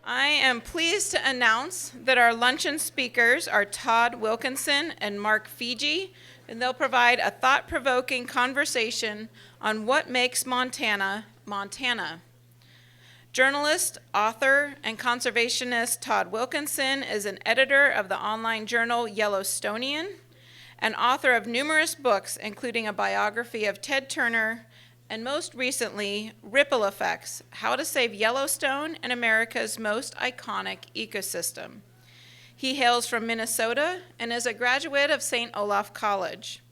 I am pleased to announce that our luncheon speakers are Todd Wilkinson and Mark Fiji, and they'll provide a thought-provoking conversation on what makes Montana, Montana. Journalist, author, and conservationist Todd Wilkinson is an editor of the online journal Yellowstonian, and author of numerous books, including a biography of Ted Turner, and most recently, Ripple Effects, How to Save Yellowstone and America's Most Iconic Ecosystem. He hails from Minnesota and is a graduate of St. Olaf College.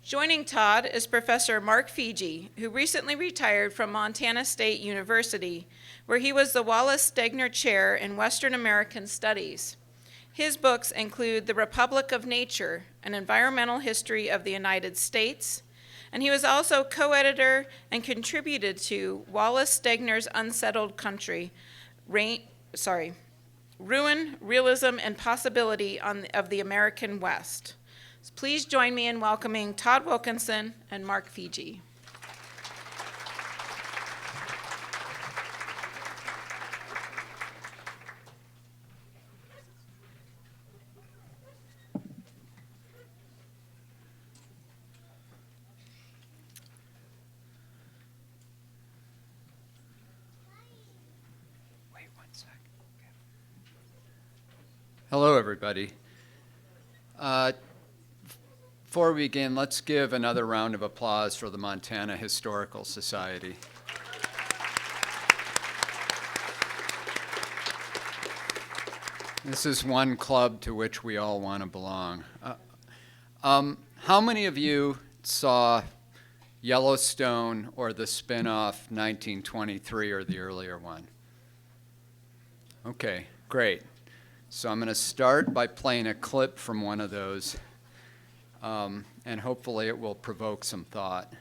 Joining Todd is Professor Mark Fiji, who recently retired from Montana State University, where he was the Wallace Stegner Chair in Western American Studies. His books include The Republic of Nature, An Environmental History of the United States, and he was also co-editor and contributed to Wallace Stegner's Unsettled Country, Ruin, Realism, and Possibility of the American West. So please join me in welcoming Todd Wilkinson and Mark Fiji. Hello, everybody. Before we begin, let's give another round of applause for the Montana Historical Society. This is one club to which we all want to belong. How many of you saw Yellowstone or the spin-off 1923 or the earlier one? Okay, great. So I'm going to start by playing a clip from one of those, and hopefully it will provoke some thought.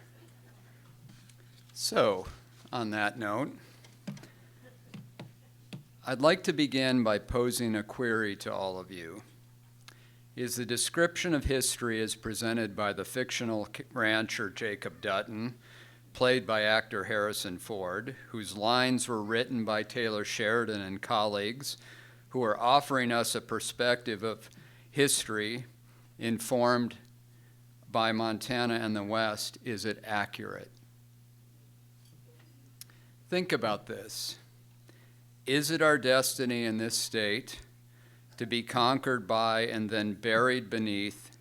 So, on that note, I'd like to begin by posing a query to all of you. Is the description of history as presented by the fictional rancher Jacob Dutton, played by actor Harrison Ford, whose lines were written by Taylor Sheridan and colleagues, who are offering us a perspective of history informed by Montana and the West, is it accurate? Think about this. Is it our destiny in this state to be conquered by and then buried beneath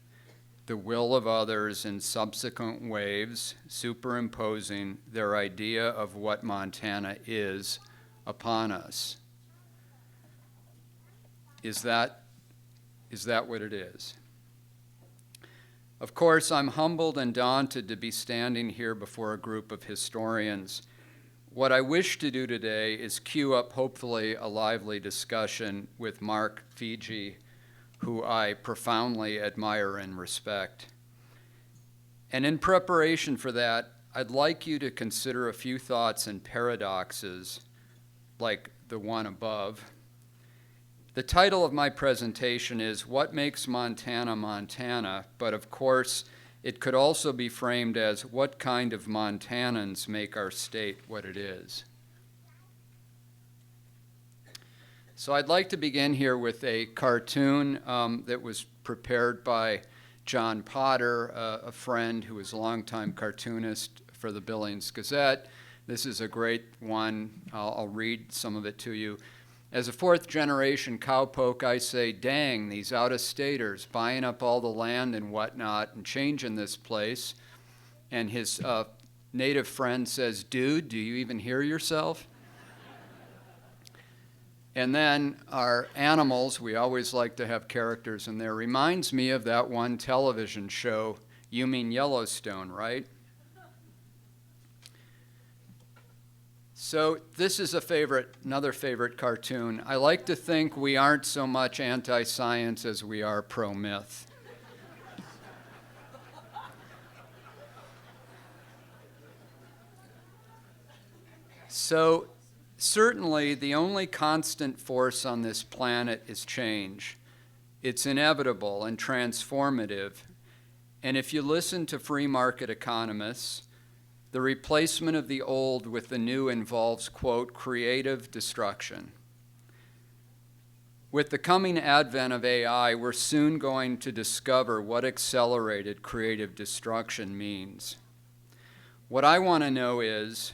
the will of others in subsequent waves, superimposing their idea of what Montana is upon us? Is that what it is? Of course, I'm humbled and daunted to be standing here before a group of historians. What I wish to do today is cue up, hopefully, a lively discussion with Mark Fiji, who I profoundly admire and respect. And in preparation for that, I'd like you to consider a few thoughts and paradoxes, like the one above. The title of my presentation is What Makes Montana, Montana? But of course, it could also be framed as what kind of Montanans make our state what it is? So I'd like to begin here with a cartoon that was prepared by John Potter, a friend who is a longtime cartoonist for the Billings Gazette. This is a great one. I'll read some of it to you. As a fourth-generation cowpoke, I say, dang, these out-of-staters buying up all the land and whatnot and changing this place. And his native friend says, dude, do you even hear yourself? And then our animals, we always like to have characters in there, reminds me of that one television show, You Mean Yellowstone, right? So this is another favorite cartoon. I like to think we aren't so much anti-science as we are pro-myth. So certainly the only constant force on this planet is change. It's inevitable and transformative. And if you listen to free market economists, the replacement of the old with the new involves, quote, creative destruction. With the coming advent of AI, we're soon going to discover what accelerated creative destruction means. What I want to know is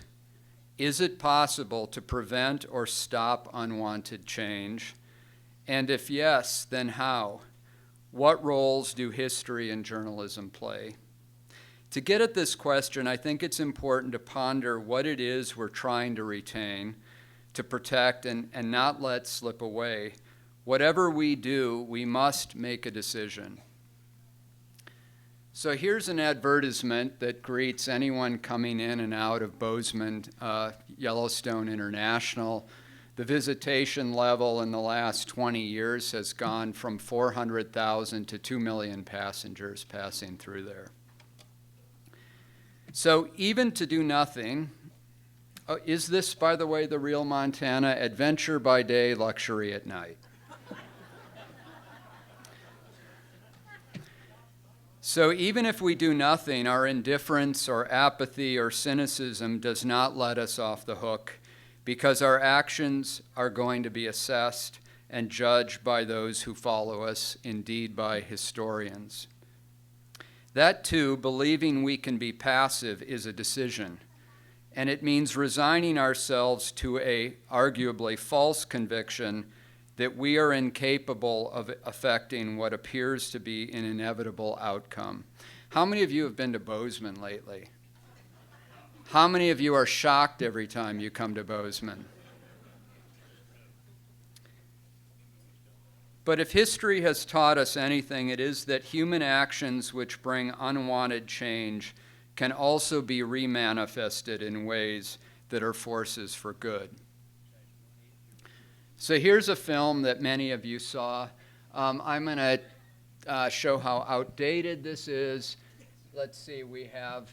it possible to prevent or stop unwanted change? And if yes, then how? What roles do history and journalism play? To get at this question, I think it's important to ponder what it is we're trying to retain, to protect, and not let slip away. Whatever we do, we must make a decision. So here's an advertisement that greets anyone coming in and out of Bozeman Yellowstone International. The visitation level in the last 20 years has gone from 400,000 to 2 million passengers passing through there. So even to do nothing, is this, by the way, the real Montana? Adventure by day, luxury at night. So even if we do nothing, our indifference or apathy or cynicism does not let us off the hook, because our actions are going to be assessed and judged by those who follow us, indeed by historians. That too, believing we can be passive, is a decision, and it means resigning ourselves to a arguably false conviction that we are incapable of affecting what appears to be an inevitable outcome. How many of you have been to Bozeman lately? How many of you are shocked every time you come to Bozeman? But if history has taught us anything, it is that human actions which bring unwanted change can also be remanifested in ways that are forces for good. So here's a film that many of you saw. I'm going to show how outdated this is. Let's see, we have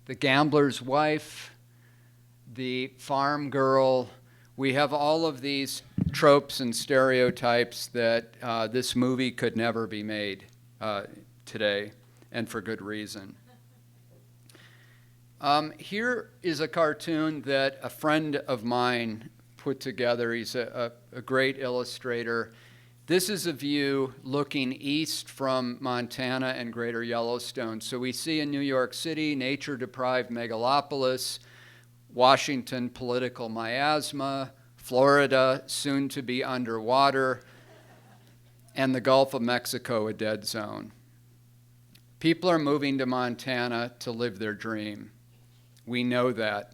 The Gambler's Wife, The Farm Girl. We have all of these tropes and stereotypes that this movie could never be made today, and for good reason. Here is a cartoon that a friend of mine put together. He's a great illustrator. This is a view looking east from Montana and Greater Yellowstone. So we see in New York City, nature-deprived megalopolis, Washington, political miasma, Florida, soon to be underwater, and the Gulf of Mexico, a dead zone. People are moving to Montana to live their dream. We know that.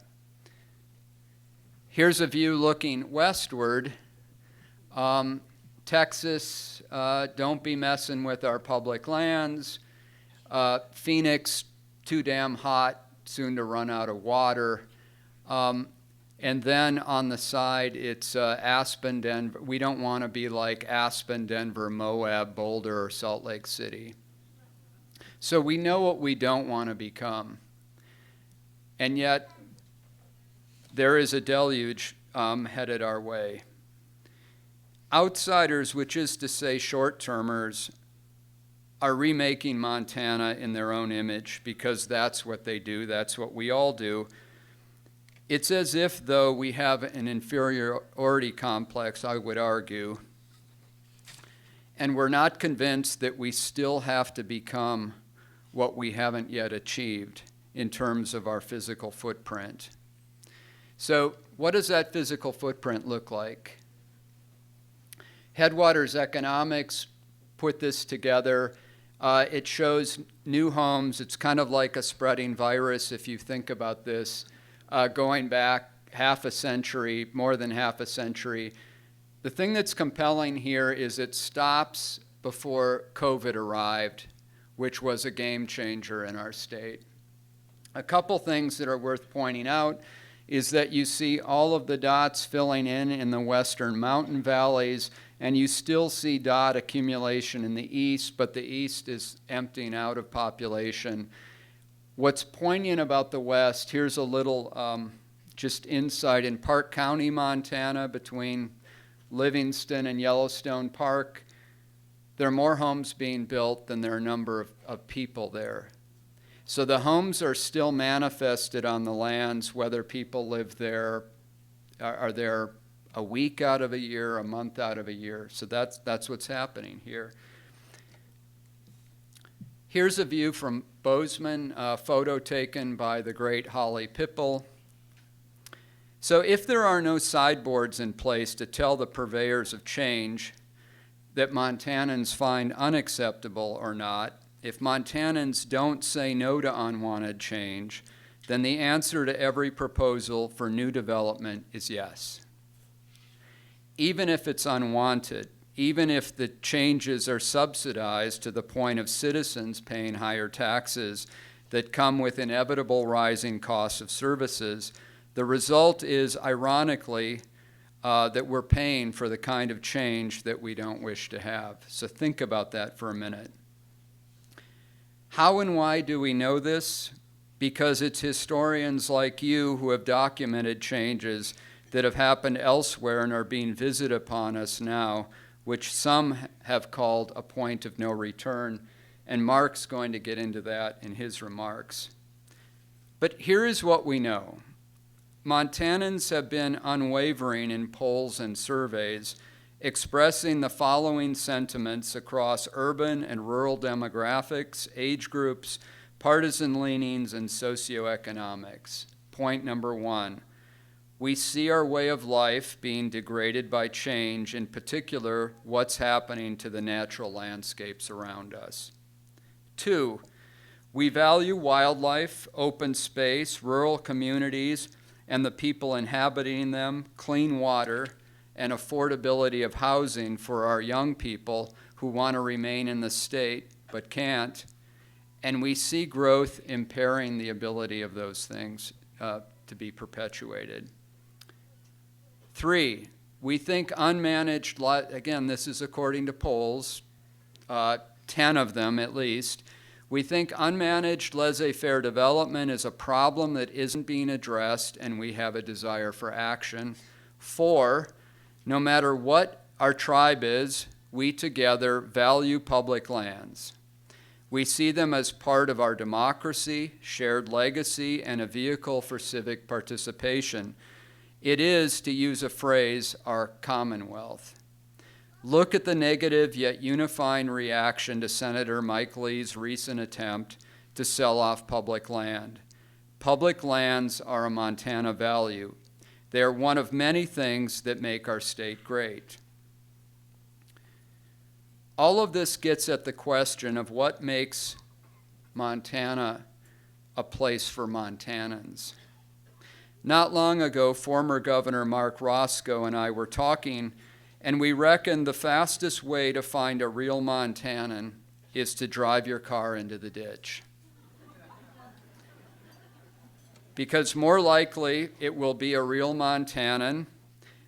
Here's a view looking westward. Texas, don't be messing with our public lands. Phoenix, too damn hot, soon to run out of water. And then on the side, it's Aspen, Denver. We don't want to be like Aspen, Denver, Moab, Boulder, or Salt Lake City. So we know what we don't want to become. And yet, there is a deluge headed our way. Outsiders, which is to say short-termers, are remaking Montana in their own image because that's what they do, that's what we all do. It's as if, though, we have an inferiority complex, I would argue, and we're not convinced that we still have to become what we haven't yet achieved in terms of our physical footprint. So what does that physical footprint look like? Headwaters Economics put this together. It shows new homes. It's kind of like a spreading virus if you think about this, going back half a century, more than half a century. The thing that's compelling here is it stops before COVID arrived, which was a game changer in our state. A couple things that are worth pointing out is that you see all of the dots filling in the western mountain valleys, and you still see dot accumulation in the east, but the east is emptying out of population. What's poignant about the west, here's a little just insight. In Park County, Montana, between Livingston and Yellowstone Park, there are more homes being built than there are a number of people there. So the homes are still manifested on the lands, whether people live there, are there a week out of a year, a month out of a year. So that's what's happening here. Here's a view from Bozeman, a photo taken by the great Holly Pipple. So if there are no sideboards in place to tell the purveyors of change that Montanans find unacceptable or not, if Montanans don't say no to unwanted change, then the answer to every proposal for new development is yes. Even if it's unwanted, even if the changes are subsidized to the point of citizens paying higher taxes that come with inevitable rising costs of services, the result is, ironically, that we're paying for the kind of change that we don't wish to have. So think about that for a minute. How and why do we know this? Because it's historians like you who have documented changes that have happened elsewhere and are being visited upon us now, which some have called a point of no return, and Mark's going to get into that in his remarks. But here is what we know. Montanans have been unwavering in polls and surveys, expressing the following sentiments across urban and rural demographics, age groups, partisan leanings, and socioeconomics. Point number one, we see our way of life being degraded by change, in particular, what's happening to the natural landscapes around us. Two, we value wildlife, open space, rural communities, and the people inhabiting them, clean water, and affordability of housing for our young people who want to remain in the state but can't. And we see growth impairing the ability of those things to be perpetuated. Three, we think unmanaged, again, this is according to polls, 10 of them at least, we think unmanaged laissez-faire development is a problem that isn't being addressed, and we have a desire for action. Four, no matter what our tribe is, we together value public lands. We see them as part of our democracy, shared legacy, and a vehicle for civic participation. It is, to use a phrase, our commonwealth. Look at the negative yet unifying reaction to Senator Mike Lee's recent attempt to sell off public land. Public lands are a Montana value. They are one of many things that make our state great. All of this gets at the question of what makes Montana a place for Montanans. Not long ago, former Governor Mark Roscoe and I were talking, and we reckoned the fastest way to find a real Montanan is to drive your car into the ditch. Because more likely it will be a real Montanan,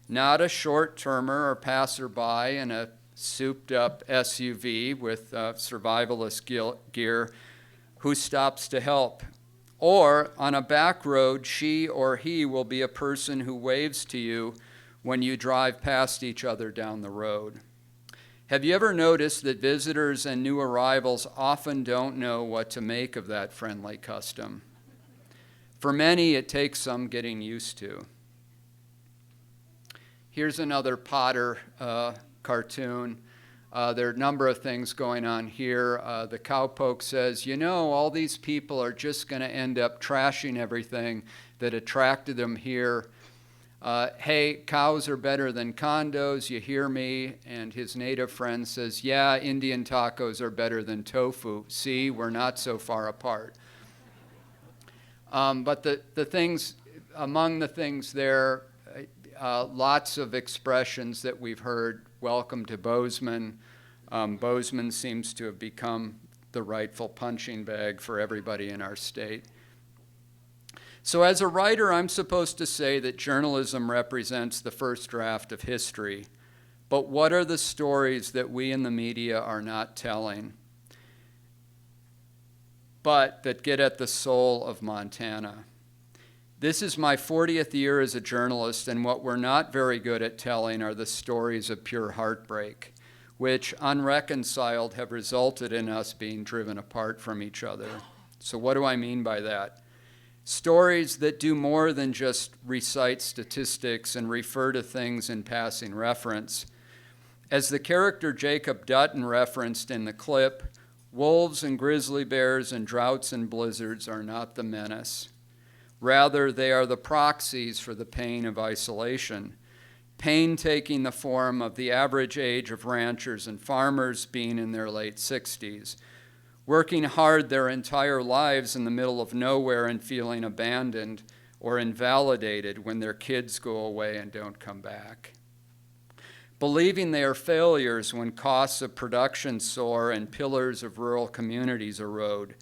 not a short-termer or passerby in a souped-up SUV with survivalist gear who stops to help. Or on a back road, she or he will be a person who waves to you when you drive past each other down the road. Have you ever noticed that visitors and new arrivals often don't know what to make of that friendly custom? For many, it takes some getting used to. Here's another Potter cartoon. There are a number of things going on here. The cowpoke says, you know, all these people are just going to end up trashing everything that attracted them here. Hey, cows are better than condos, you hear me? And his native friend says, yeah, Indian tacos are better than tofu. See, we're not so far apart. But the things, among the things there, lots of expressions that we've heard. Welcome to Bozeman. Bozeman seems to have become the rightful punching bag for everybody in our state. So as a writer, I'm supposed to say that journalism represents the first draft of history. But what are the stories that we in the media are not telling, but that get at the soul of Montana? This is my 40th year as a journalist, and what we're not very good at telling are the stories of pure heartbreak, which, unreconciled, have resulted in us being driven apart from each other. So what do I mean by that? Stories that do more than just recite statistics and refer to things in passing reference. As the character Jacob Dutton referenced in the clip, wolves and grizzly bears and droughts and blizzards are not the menace. Rather, they are the proxies for the pain of isolation, pain taking the form of the average age of ranchers and farmers being in their late 60s, working hard their entire lives in the middle of nowhere and feeling abandoned or invalidated when their kids go away and don't come back. Believing they are failures when costs of production soar and pillars of rural communities erode.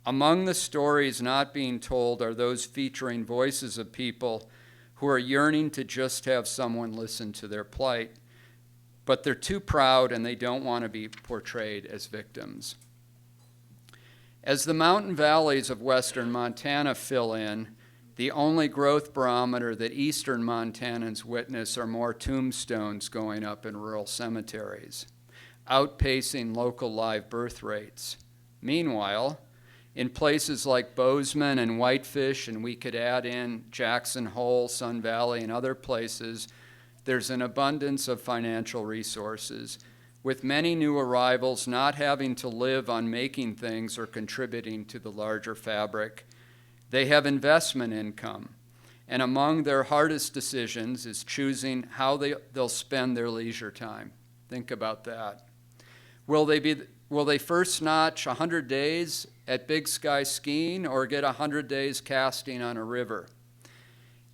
Among the stories not being told are those featuring voices of people who are yearning to just have someone listen to their plight, but they're too proud and they don't want to be portrayed as victims. As the mountain valleys of western Montana fill in, the only growth barometer that eastern Montanans witness are more tombstones going up in rural cemeteries, outpacing local live birth rates. Meanwhile, in places like Bozeman and Whitefish, and we could add in Jackson Hole, Sun Valley, and other places, there's an abundance of financial resources, with many new arrivals not having to live on making things or contributing to the larger fabric. They have investment income, and among their hardest decisions is choosing how they'll spend their leisure time. Think about that. Will they first notch 100 days at Big Sky skiing or get 100 days casting on a river?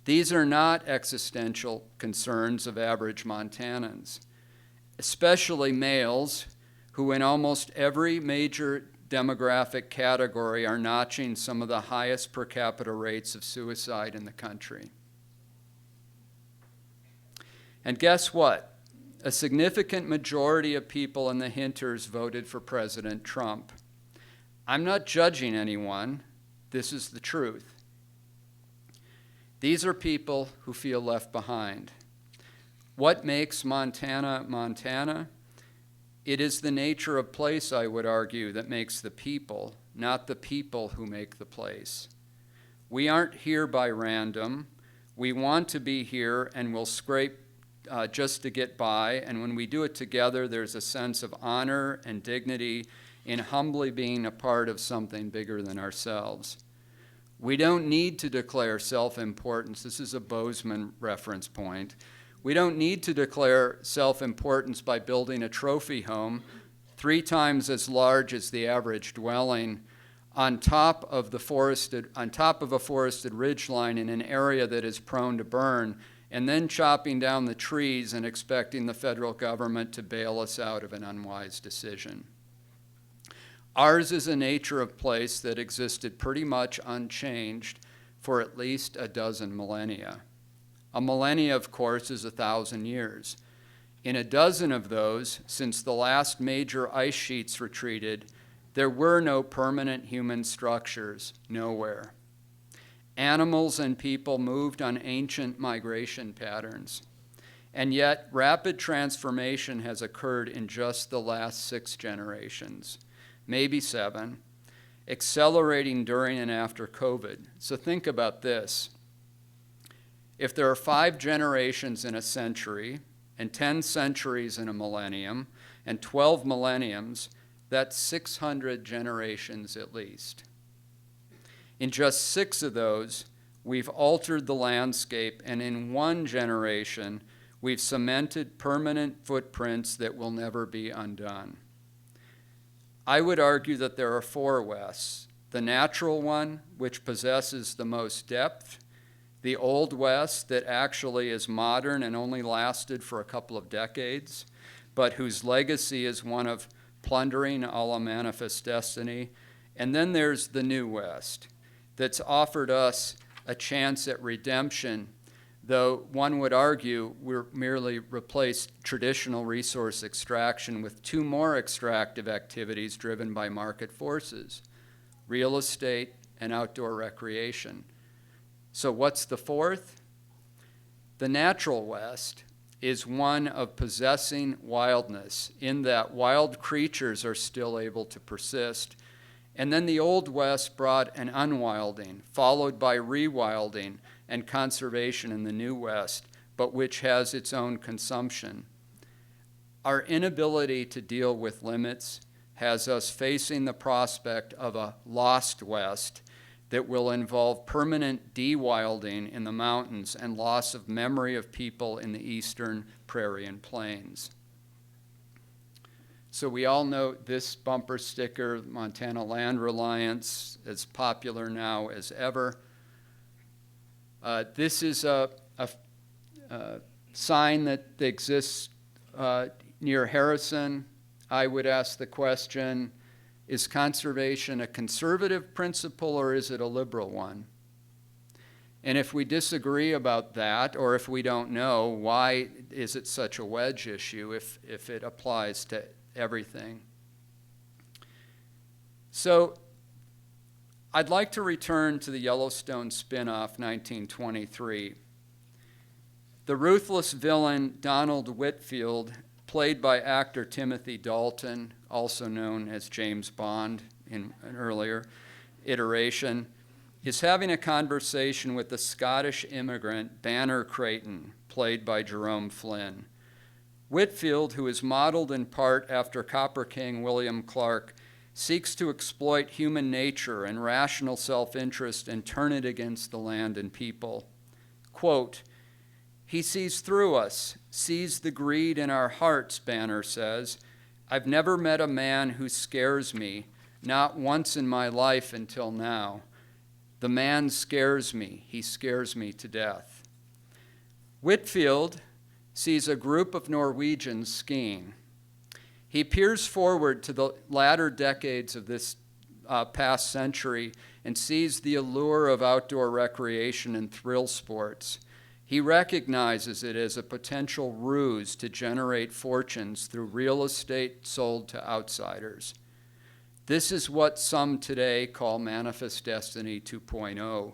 These are not existential concerns of average Montanans, especially males who in almost every major demographic category are notching some of the highest per capita rates of suicide in the country. And guess what? A significant majority of people in the Hinters voted for President Trump. I'm not judging anyone. This is the truth. These are people who feel left behind. What makes Montana, Montana? It is the nature of place, I would argue, that makes the people, not the people who make the place. We aren't here by random. We want to be here and we'll scrape just to get by, and when we do it together, there's a sense of honor and dignity in humbly being a part of something bigger than ourselves. We don't need to declare self-importance. This is a Bozeman reference point. We don't need to declare self-importance by building a trophy home 3 times as large as the average dwelling on top of a forested ridgeline in an area that is prone to burn, and then chopping down the trees and expecting the federal government to bail us out of an unwise decision. Ours is a nature of place that existed pretty much unchanged for at least a dozen millennia. A millennia, of course, is 1,000 years. In a dozen of those, since the last major ice sheets retreated, there were no permanent human structures, nowhere. Animals and people moved on ancient migration patterns. And yet, rapid transformation has occurred in just the last 6 generations, maybe 7, accelerating during and after COVID. So think about this. If there are 5 generations in a century, and 10 centuries in a millennium, and 12 millenniums, that's 600 generations at least. In just 6 of those, we've altered the landscape, and in 1 generation, we've cemented permanent footprints that will never be undone. I would argue that there are 4 Wests. The natural one, which possesses the most depth, the Old West that actually is modern and only lasted for a couple of decades, but whose legacy is one of plundering a la Manifest Destiny. And then there's the New West that's offered us a chance at redemption, though one would argue we're merely replaced traditional resource extraction with 2 more extractive activities driven by market forces, real estate and outdoor recreation. So what's the 4th? The natural West is one of possessing wildness, in that wild creatures are still able to persist, And then the Old West brought an unwilding, followed by rewilding and conservation in the New West, but which has its own consumption. Our inability to deal with limits has us facing the prospect of a lost West that will involve permanent de-wilding in the mountains and loss of memory of people in the eastern prairie and plains. So we all know this bumper sticker, Montana Land Reliance, as popular now as ever. This is a sign that exists near Harrison. I would ask the question, is conservation a conservative principle or is it a liberal one? And if we disagree about that, or if we don't know, why is it such a wedge issue if it applies to everything? So I'd like to return to the Yellowstone spin-off, 1923. The ruthless villain Donald Whitfield, played by actor Timothy Dalton, also known as James Bond in an earlier iteration, is having a conversation with the Scottish immigrant Banner Creighton, played by Jerome Flynn. Whitfield, who is modeled in part after Copper King William Clark, seeks to exploit human nature and rational self-interest and turn it against the land and people. Quote, "He sees through us, sees the greed in our hearts," Banner says. "I've never met a man who scares me, not once in my life until now. The man scares me. He scares me to death." Whitfield sees a group of Norwegians skiing. He peers forward to the latter decades of this past century and sees the allure of outdoor recreation and thrill sports. He recognizes it as a potential ruse to generate fortunes through real estate sold to outsiders. This is what some today call Manifest Destiny 2.0.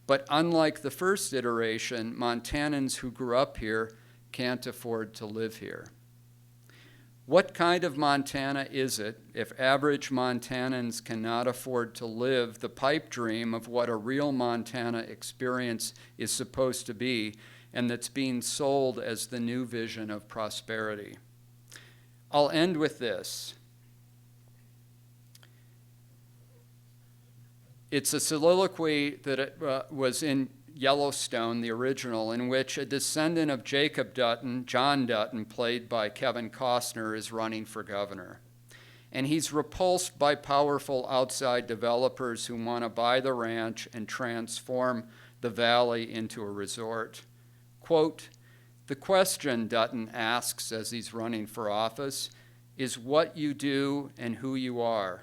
But unlike the first iteration, Montanans who grew up here can't afford to live here. What kind of Montana is it if average Montanans cannot afford to live the pipe dream of what a real Montana experience is supposed to be, and that's being sold as the new vision of prosperity? I'll end with this. It's a soliloquy that was in Yellowstone, the original, in which a descendant of Jacob Dutton, John Dutton, played by Kevin Costner, is running for governor. And he's repulsed by powerful outside developers who want to buy the ranch and transform the valley into a resort. Quote, "The question," Dutton asks as he's running for office, "is what you do and who you are.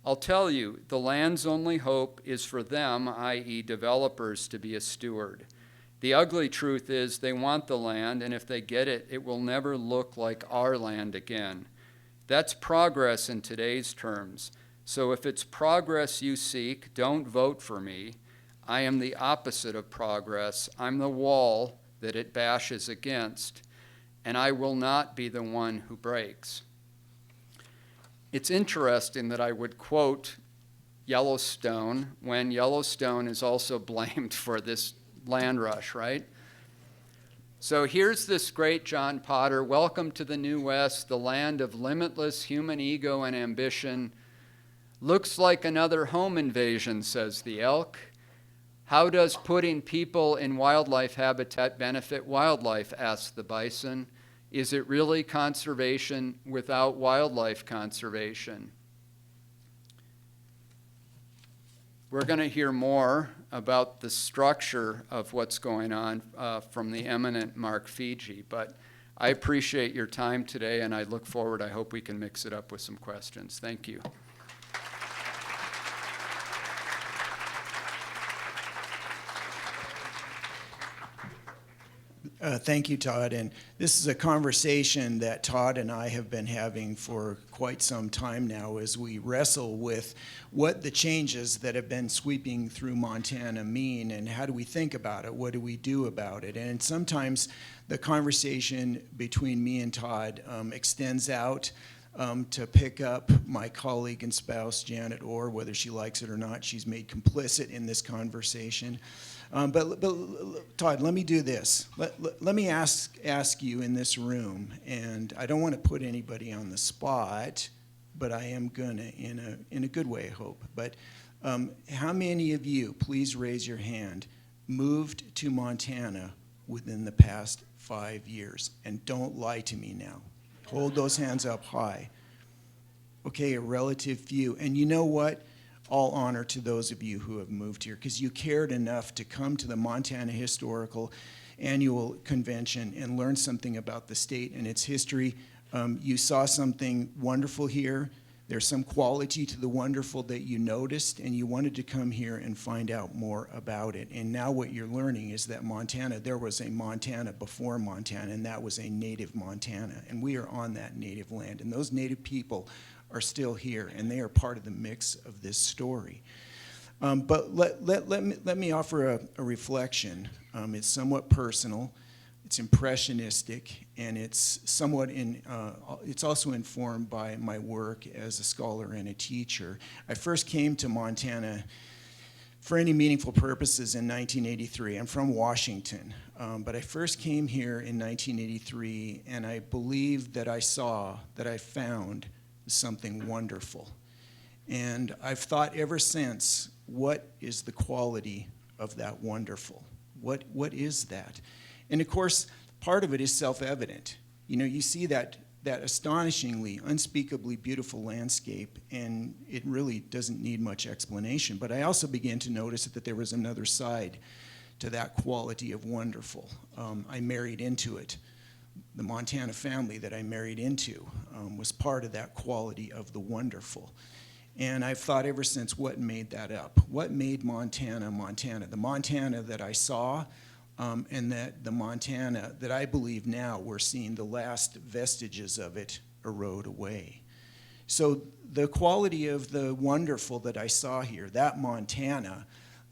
I'll tell you, the land's only hope is for them, i.e. developers, to be a steward. The ugly truth is they want the land, and if they get it, it will never look like our land again. That's progress in today's terms. So if it's progress you seek, don't vote for me. I am the opposite of progress. I'm the wall that it bashes against, and I will not be the one who breaks." It's interesting that I would quote Yellowstone when Yellowstone is also blamed for this land rush, right? So here's this great John Potter. "Welcome to the New West, the land of limitless human ego and ambition. Looks like another home invasion," says the elk. "How does putting people in wildlife habitat benefit wildlife?" asks the bison. "Is it really conservation without wildlife conservation?" We're going to hear more about the structure of what's going on from the eminent Mark Fiji, but I appreciate your time today, and I look forward, I hope we can mix it up with some questions. Thank you. Thank you, Todd. And this is a conversation that Todd and I have been having for quite some time now as we wrestle with what the changes that have been sweeping through Montana mean and how do we think about it, what do we do about it. And sometimes the conversation between me and Todd extends out to pick up my colleague and spouse, Janet Orr, whether she likes it or not. She's made complicit in this conversation. But Todd, let me do this. Let me ask you in this room, and I don't want to put anybody on the spot, but I am gonna in a good way, I hope. But how many of you, please raise your hand, moved to Montana within the past 5 years? And don't lie to me now. Hold those hands up high. Okay, a relative few. And you know what? All honor to those of you who have moved here, because you cared enough to come to the Montana Historical Annual Convention and learn something about the state and its history. You saw something wonderful here. There's some quality to the wonderful that you noticed, and you wanted to come here and find out more about it. And now what you're learning is that Montana, there was a Montana before Montana, and that was a native Montana. And we are on that native land. And those native people are still here, and they are part of the mix of this story. But let me offer a reflection. It's somewhat personal. It's impressionistic, and it's somewhat it's also informed by my work as a scholar and a teacher. I first came to Montana for any meaningful purposes in 1983. I'm from Washington, but I first came here in 1983, and I believe that I found something wonderful. And I've thought ever since, what is the quality of that wonderful? What is that? And of course, part of it is self-evident. You know, you see that astonishingly, unspeakably beautiful landscape, and it really doesn't need much explanation. But I also began to notice that there was another side to that quality of wonderful. I married into it. The Montana family that I married into was part of that quality of the wonderful. And I've thought ever since, what made that up? What made Montana, Montana? The Montana that I saw, and that the Montana that I believe now we're seeing the last vestiges of it erode away. So the quality of the wonderful that I saw here, that Montana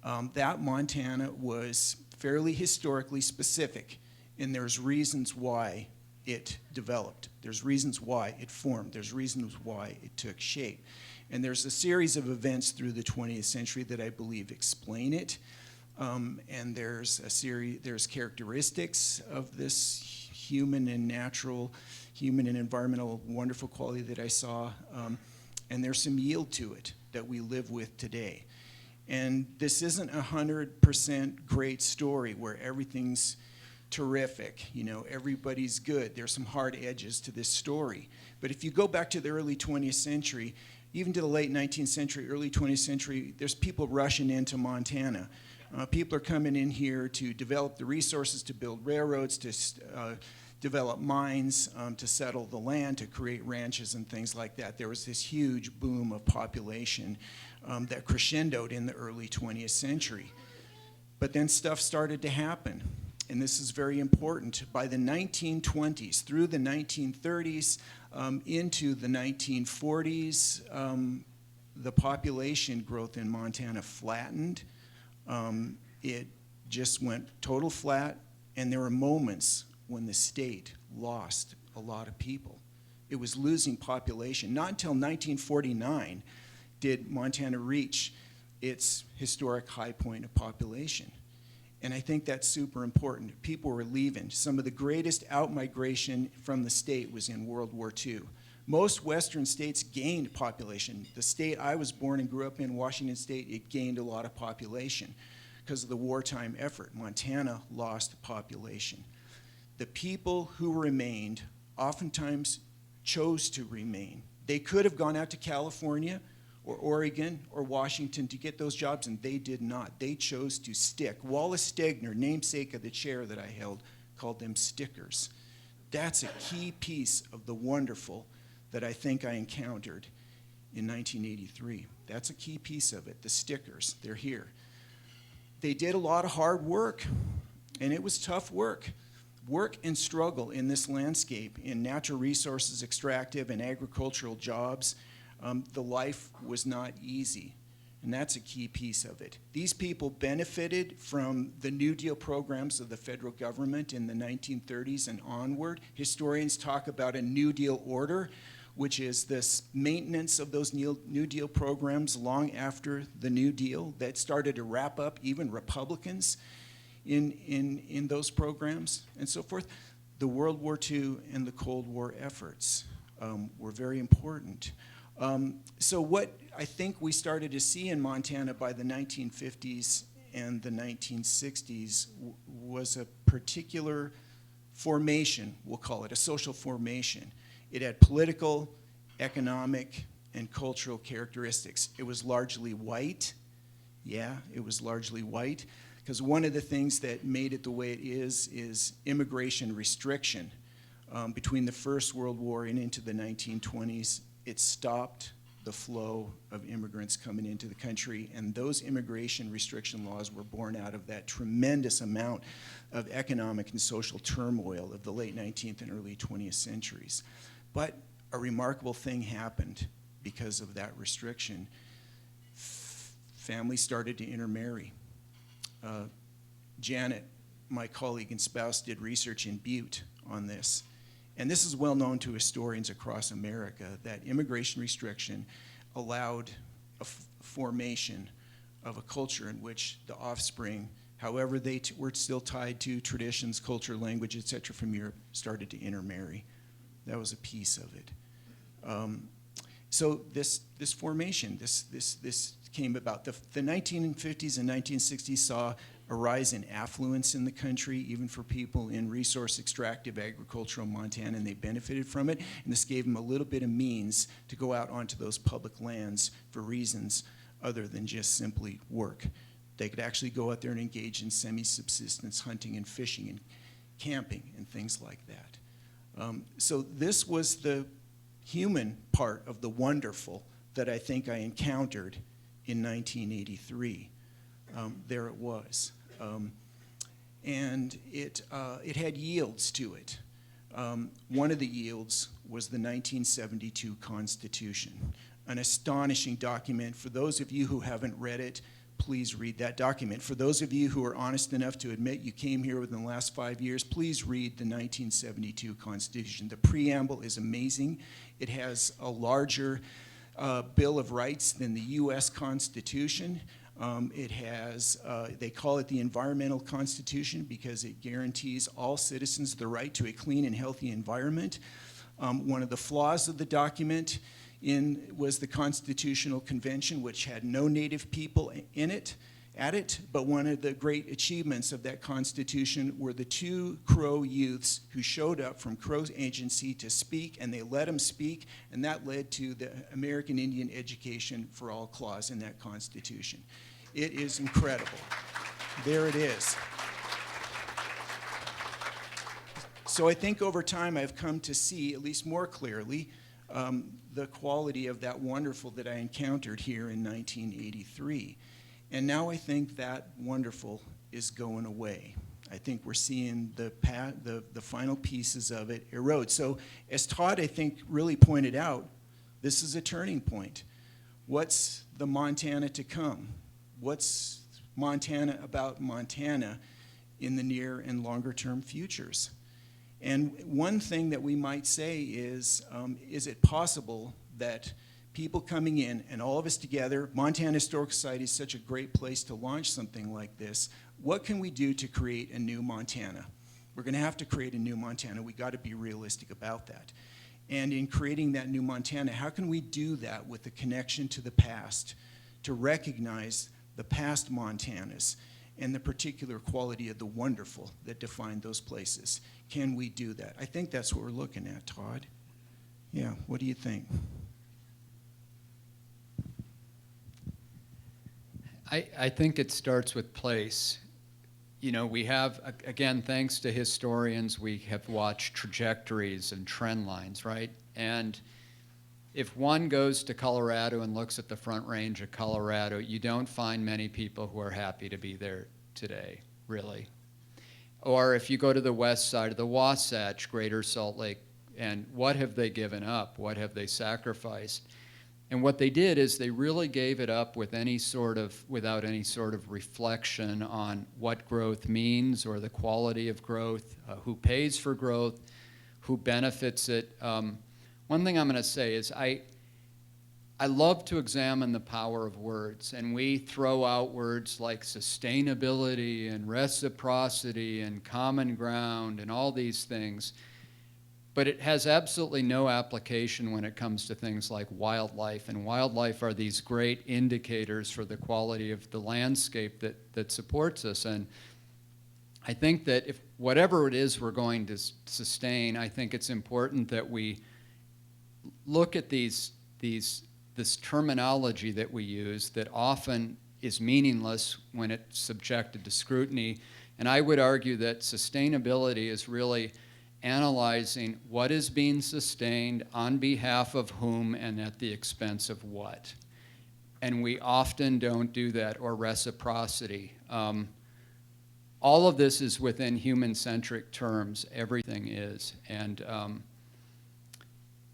was fairly historically specific, and there's reasons why it developed. There's reasons why it formed. There's reasons why it took shape. And there's a series of events through the 20th century that I believe explain it. And there's characteristics of this human and natural, human and environmental wonderful quality that I saw, and there's some yield to it that we live with today. And this isn't 100% great story where everything's terrific, you know, everybody's good. There's some hard edges to this story. But if you go back to the early 20th century, even to the late 19th century, early 20th century, there's people rushing into Montana. People are coming in here to develop the resources, to build railroads, to develop mines, to settle the land, to create ranches and things like that. There was this huge boom of population that crescendoed in the early 20th century. But then stuff started to happen, and this is very important. By the 1920s, through the 1930s, into the 1940s, the population growth in Montana flattened. It just went total flat, and there were moments when the state lost a lot of people. It was losing population. Not until 1949 did Montana reach its historic high point of population. And I think that's super important. People were leaving. Some of the greatest out-migration from the state was in World War II. Most Western states gained population. The state I was born and grew up in, Washington State, it gained a lot of population because of the wartime effort. Montana lost population. The people who remained oftentimes chose to remain. They could have gone out to California or Oregon or Washington to get those jobs, and they did not. They chose to stick. Wallace Stegner, namesake of the chair that I held, called them stickers. That's a key piece of the wonderful that I think I encountered in 1983. That's a key piece of it, the stickers. They're here. They did a lot of hard work, and it was tough work. Work and struggle in this landscape, in natural resources, extractive and agricultural jobs. The life was not easy, and that's a key piece of it. These people benefited from the New Deal programs of the federal government in the 1930s and onward. Historians talk about a New Deal order, which is this maintenance of those New Deal programs long after the New Deal that started to wrap up even Republicans in those programs and so forth. The World War II and the Cold War efforts were very important. So what I think we started to see in Montana by the 1950s and the 1960s was a particular formation, we'll call it, a social formation. It had political, economic, and cultural characteristics. It was largely white. Yeah, it was largely white. Because one of the things that made it the way it is immigration restriction. Between the First World War and into the 1920s, it stopped the flow of immigrants coming into the country, and those immigration restriction laws were born out of that tremendous amount of economic and social turmoil of the late 19th and early 20th centuries. But a remarkable thing happened because of that restriction. Families started to intermarry. Janet, my colleague and spouse, did research in Butte on this. And this is well known to historians across America, that immigration restriction allowed a formation of a culture in which the offspring, however they were still tied to traditions, culture, language, etc. from Europe, started to intermarry. That was a piece of it. So this formation, this came about. The 1950s and 1960s saw a rise in affluence in the country, even for people in resource extractive agricultural Montana, and they benefited from it. And this gave them a little bit of means to go out onto those public lands for reasons other than just simply work. They could actually go out there and engage in semi-subsistence hunting and fishing and camping and things like that. So this was the human part of the wonderful that I think I encountered in 1983. There it was. And it had yields to it. One of the yields was the 1972 Constitution, an astonishing document. For those of you who haven't read it, please read that document. For those of you who are honest enough to admit you came here within the last 5 years, please read the 1972 Constitution. The preamble is amazing. It has a larger Bill of Rights than the U.S. Constitution. It has, they call it the Environmental Constitution because it guarantees all citizens the right to a clean and healthy environment. One of the flaws of the document was the Constitutional Convention, which had no Native people at it, but one of the great achievements of that Constitution were the 2 Crow youths who showed up from Crow's agency to speak, and they let them speak, and that led to the American Indian Education for All clause in that Constitution. It is incredible. There it is. So I think over time I've come to see, at least more clearly, the quality of that wonderful that I encountered here in 1983. And now I think that wonderful is going away. I think we're seeing the final pieces of it erode. So as Todd, I think, really pointed out, this is a turning point. What's the Montana to come? What's Montana about Montana in the near and longer term futures? And one thing that we might say is it possible that people coming in and all of us together, Montana Historical Society is such a great place to launch something like this. What can we do to create a new Montana? We're going to have to create a new Montana. We got to be realistic about that. And in creating that new Montana, how can we do that with the connection to the past, to recognize the past Montanas and the particular quality of the wonderful that defined those places? Can we do that? I think that's what we're looking at, Todd. Yeah, what do you think? I think it starts with place. You know, we have, again, thanks to historians, we have watched trajectories and trend lines, right? And if one goes to Colorado and looks at the Front Range of Colorado, you don't find many people who are happy to be there today, really. Or if you go to the west side of the Wasatch, Greater Salt Lake, and what have they given up? What have they sacrificed? And what they did is they really gave it up without any sort of reflection on what growth means or the quality of growth, who pays for growth, who benefits it. one thing I'm going to say is I love to examine the power of words, and we throw out words like sustainability and reciprocity and common ground and all these things, but it has absolutely no application when it comes to things like wildlife, and wildlife are these great indicators for the quality of the landscape that supports us. And I think that if whatever it is we're going to sustain, I think it's important that we look at this terminology that we use that often is meaningless when it's subjected to scrutiny. And I would argue that sustainability is really analyzing what is being sustained on behalf of whom and at the expense of what. And we often don't do that, or reciprocity. All of this is within human-centric terms. Everything is. And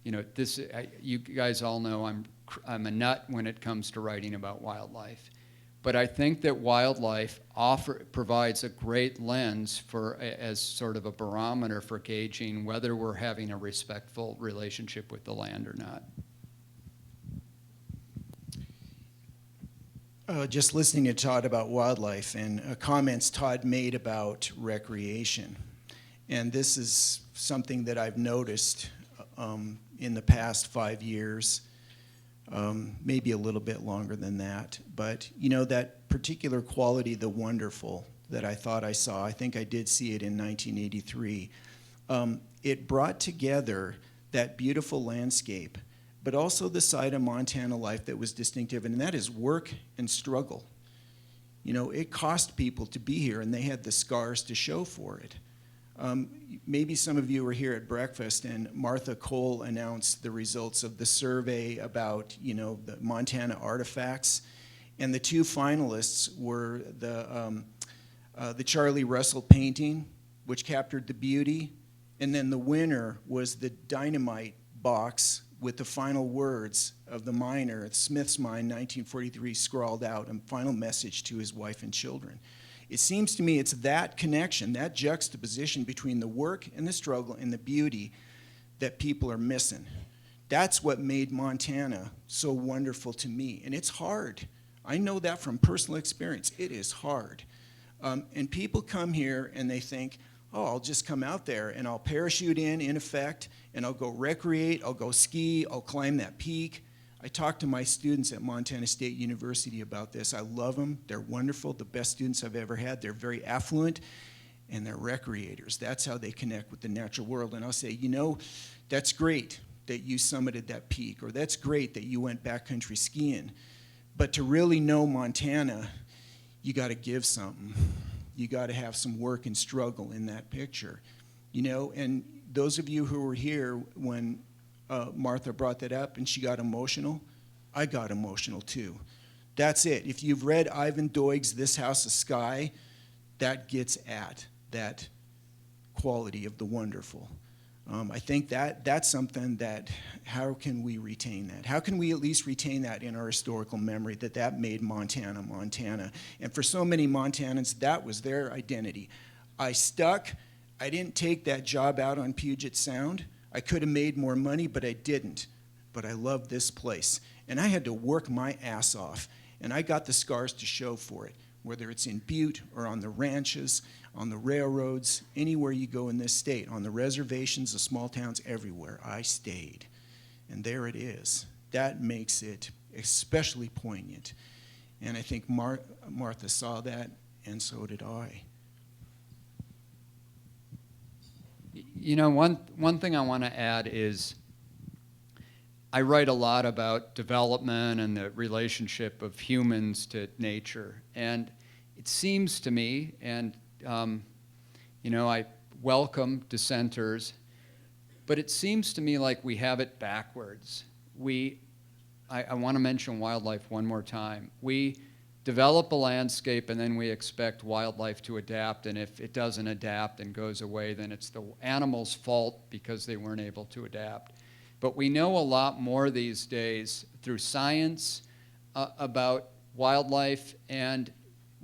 you guys all know I'm a nut when it comes to writing about wildlife. But I think that wildlife provides a great lens as sort of a barometer for gauging whether we're having a respectful relationship with the land or not. Just listening to Todd about wildlife and comments Todd made about recreation. And this is something that I've noticed in the past 5 years. Maybe a little bit longer than that. But, that particular quality, the wonderful, that I thought I saw, I think I did see it in 1983. It brought together that beautiful landscape, but also the side of Montana life that was distinctive, and that is work and struggle. It cost people to be here, and they had the scars to show for it. Maybe some of you were here at breakfast, and Martha Cole announced the results of the survey about, the Montana artifacts, and the two finalists were the Charlie Russell painting, which captured the beauty, and then the winner was the dynamite box with the final words of the miner at Smith's Mine, 1943, scrawled out, a final message to his wife and children. It seems to me it's that connection, that juxtaposition between the work and the struggle and the beauty that people are missing. That's what made Montana so wonderful to me. And it's hard. I know that from personal experience. It is hard. And people come here and they think, oh, I'll just come out there and I'll parachute in effect, and I'll go recreate, I'll go ski, I'll climb that peak. I talk to my students at Montana State University about this. I love them. They're wonderful, the best students I've ever had. They're very affluent, and they're recreators. That's how they connect with the natural world. And I'll say, that's great that you summited that peak, or that's great that you went backcountry skiing. But to really know Montana, you got to give something. You got to have some work and struggle in that picture. And those of you who were here when Martha brought that up and she got emotional, I got emotional too. That's it. If you've read Ivan Doig's This House of Sky, that gets at that quality of the wonderful. I think that's something that, how can we retain that? How can we at least retain that in our historical memory, that made Montana, Montana? And for so many Montanans, that was their identity. I didn't take that job out on Puget Sound. I could have made more money, but I didn't. But I love this place. And I had to work my ass off. And I got the scars to show for it, whether it's in Butte or on the ranches, on the railroads, anywhere you go in this state, on the reservations, the small towns, everywhere. I stayed. And there it is. That makes it especially poignant. And I think Martha saw that, and so did I. One thing I want to add is I write a lot about development and the relationship of humans to nature. And it seems to me, and I welcome dissenters, but it seems to me like we have it backwards. I want to mention wildlife one more time. We develop a landscape and then we expect wildlife to adapt, and if it doesn't adapt and goes away, then it's the animal's fault because they weren't able to adapt. But we know a lot more these days through science about wildlife, and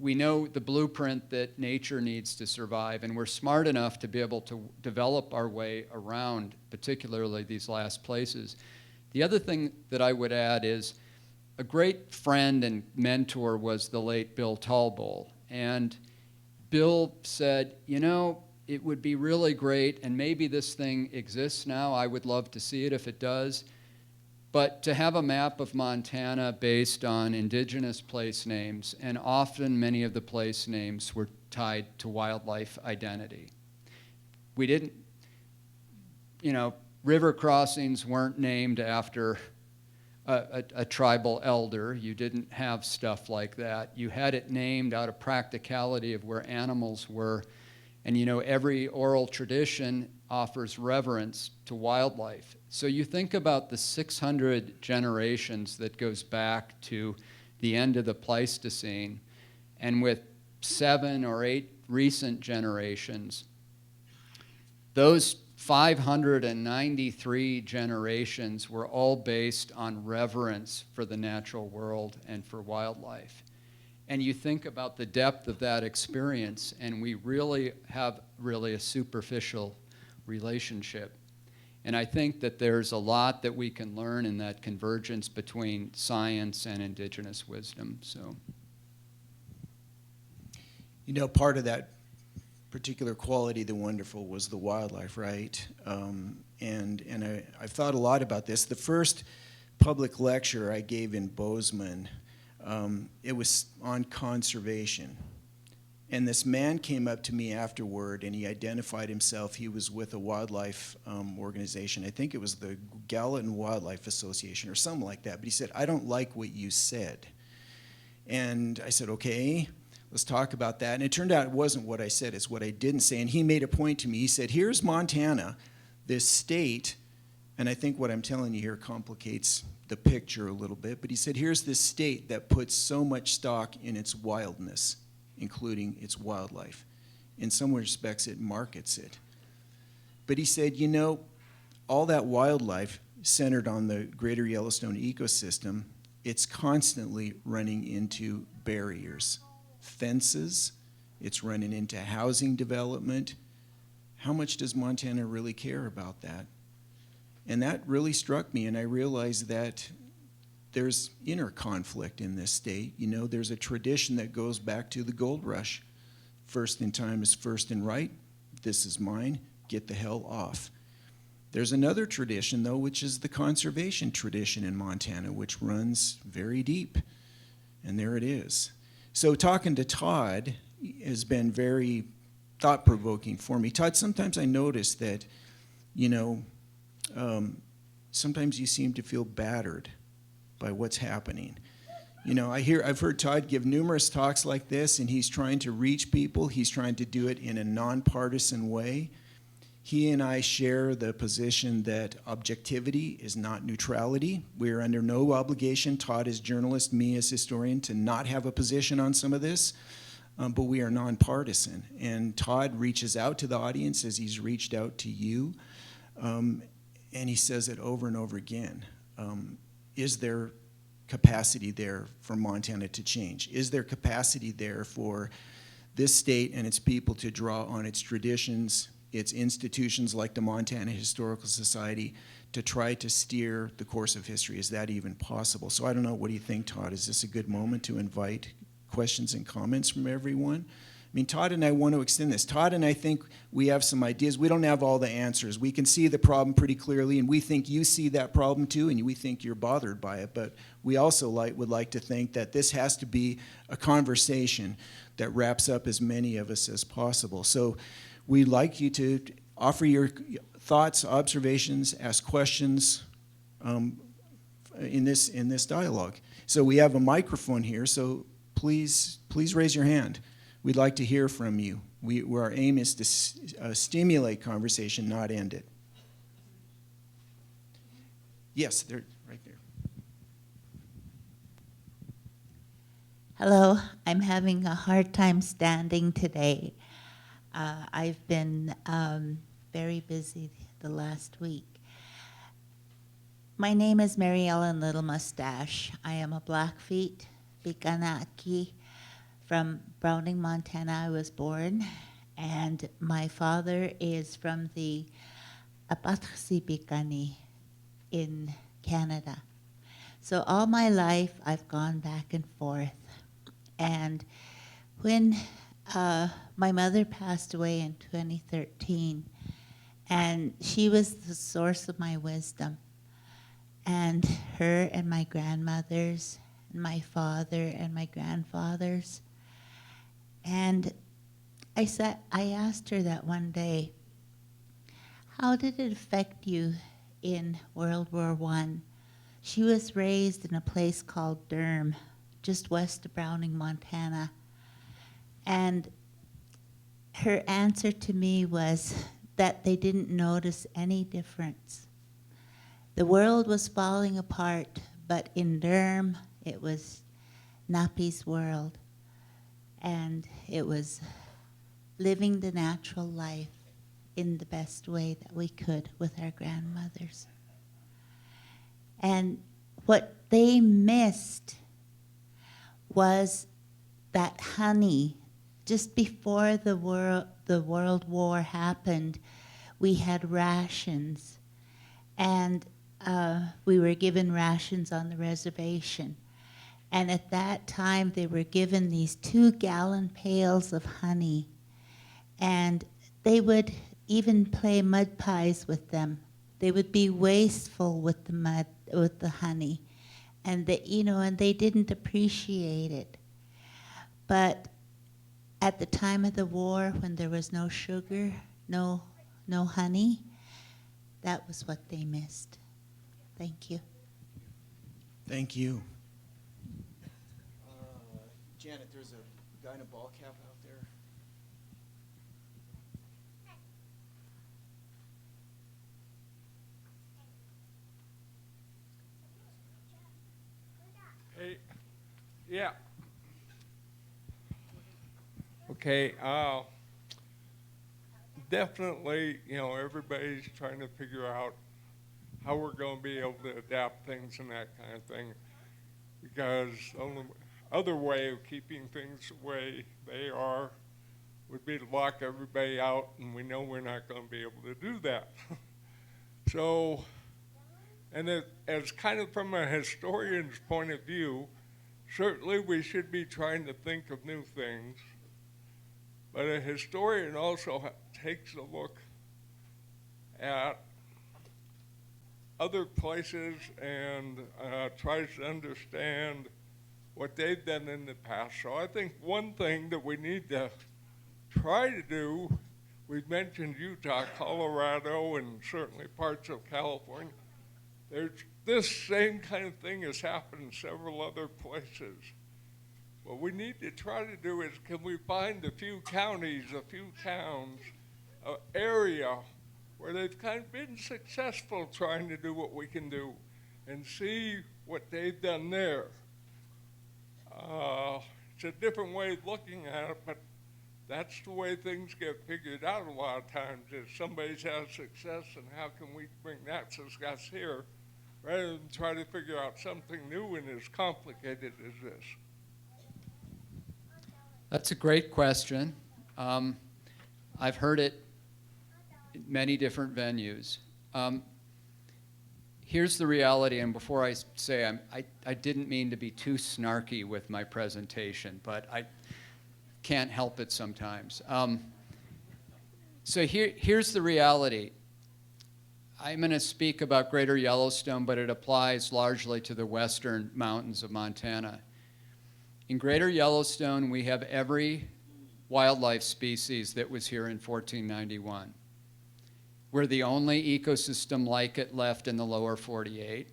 we know the blueprint that nature needs to survive, and we're smart enough to be able to develop our way around, particularly these last places. The other thing that I would add is a great friend and mentor was the late Bill Talbot. And Bill said, you know, it would be really great, and maybe this thing exists now. I would love to see it if it does. But to have a map of Montana based on indigenous place names, and often many of the place names were tied to wildlife identity. We didn't, you know, river crossings weren't named after a tribal elder. You didn't have stuff like that. You had it named out of practicality of where animals were. And you know, every oral tradition offers reverence to wildlife. So you think about the 600 generations that goes back to the end of the Pleistocene, and with 7 or 8 recent generations, those 593 generations were all based on reverence for the natural world and for wildlife. And you think about the depth of that experience, and we really have a superficial relationship. And I think that there's a lot that we can learn in that convergence between science and indigenous wisdom. So, you know, part of that particular quality, the wonderful, was the wildlife, right? And I've thought a lot about this. The first public lecture I gave in Bozeman, it was on conservation. And this man came up to me afterward, and he identified himself. He was with a wildlife organization. I think it was the Gallatin Wildlife Association or something like that. But he said, I don't like what you said. And I said, okay, let's talk about that. And it turned out it wasn't what I said, it's what I didn't say. And he made a point to me. He said, here's Montana, this state, and I think what I'm telling you here complicates the picture a little bit, but he said, here's this state that puts so much stock in its wildness, including its wildlife. In some respects, it markets it. But he said, you know, all that wildlife centered on the greater Yellowstone ecosystem, it's constantly running into barriers, fences, it's running into housing development. How much does Montana really care about that? And that really struck me, and I realized that there's inner conflict in this state. You know, there's a tradition that goes back to the gold rush. First in time is first in right. This is mine. Get the hell off. There's another tradition, though, which is the conservation tradition in Montana, which runs very deep. And there it is. So talking to Todd has been very thought-provoking for me. Todd, sometimes I notice that, you know, sometimes you seem to feel battered by what's happening. You know, I've heard Todd give numerous talks like this, and he's trying to reach people. He's trying to do it in a nonpartisan way. He and I share the position that objectivity is not neutrality. We are under no obligation, Todd as journalist, me as historian, to not have a position on some of this, but we are nonpartisan. And Todd reaches out to the audience as he's reached out to you. And he says it over and over again. Is there capacity there for Montana to change? Is there capacity there for this state and its people to draw on its traditions, its institutions like the Montana Historical Society, to try to steer the course of history? Is that even possible? So I don't know, what do you think, Todd? Is this a good moment to invite questions and comments from everyone? I mean, Todd and I want to extend this. Todd and I think we have some ideas. We don't have all the answers. We can see the problem pretty clearly, and we think you see that problem too, and we think you're bothered by it. But we also would like to think that this has to be a conversation that wraps up as many of us as possible. So we'd like you to offer your thoughts, observations, ask questions in this dialogue. So we have a microphone here, so please raise your hand. We'd like to hear from you. Our aim is to stimulate conversation, not end it. Yes, they're right there. Hello, I'm having a hard time standing today. I've been very busy the last week. My name is Mary Ellen Little Mustache. I am a Blackfeet, Pikanaki, from Browning, Montana, I was born, and my father is from the Apatrasipikani in Canada. So all my life, I've gone back and forth. And when my mother passed away in 2013, and she was the source of my wisdom. And her and my grandmothers, and my father and my grandfathers. And I asked her that one day, how did it affect you in World War I? She was raised in a place called Durham, just west of Browning, Montana. And her answer to me was that they didn't notice any difference. The world was falling apart, but in Durham, it was Napi's world. And it was living the natural life in the best way that we could with our grandmothers. And what they missed was that honey. Just before the World War happened, we had rations, and we were given rations on the reservation. And at that time, they were given these 2-gallon pails of honey, and they would even play mud pies with them. They would be wasteful with the honey, and they didn't appreciate it. But at the time of the war, when there was no sugar, no honey, that was what they missed. Thank you. Thank you. Janet, there's a guy in a ball cap out there. Hey, yeah. Okay, definitely, everybody's trying to figure out how we're going to be able to adapt things and that kind of thing, because the only other way of keeping things the way they are would be to lock everybody out, and we know we're not going to be able to do that. So, and as kind of from a historian's point of view, certainly we should be trying to think of new things, but a historian also takes a look at other places and tries to understand what they've done in the past. So I think one thing that we need to try to do, we've mentioned Utah, Colorado, and certainly parts of California. This same kind of thing has happened in several other places. What we need to try to do is, can we find a few counties, a few towns, an area where they've kind of been successful trying to do what we can do, and see what they've done there. It's a different way of looking at it, but that's the way things get figured out a lot of times, is somebody's had success and how can we bring that success here, rather than try to figure out something new and as complicated as this. That's a great question. I've heard it in many different venues. Here's the reality, and before I say I didn't mean to be too snarky with my presentation, but I can't help it sometimes. So here's the reality. I'm going to speak about Greater Yellowstone, but it applies largely to the western mountains of Montana. In Greater Yellowstone, we have every wildlife species that was here in 1491. We're the only ecosystem like it left in the lower 48.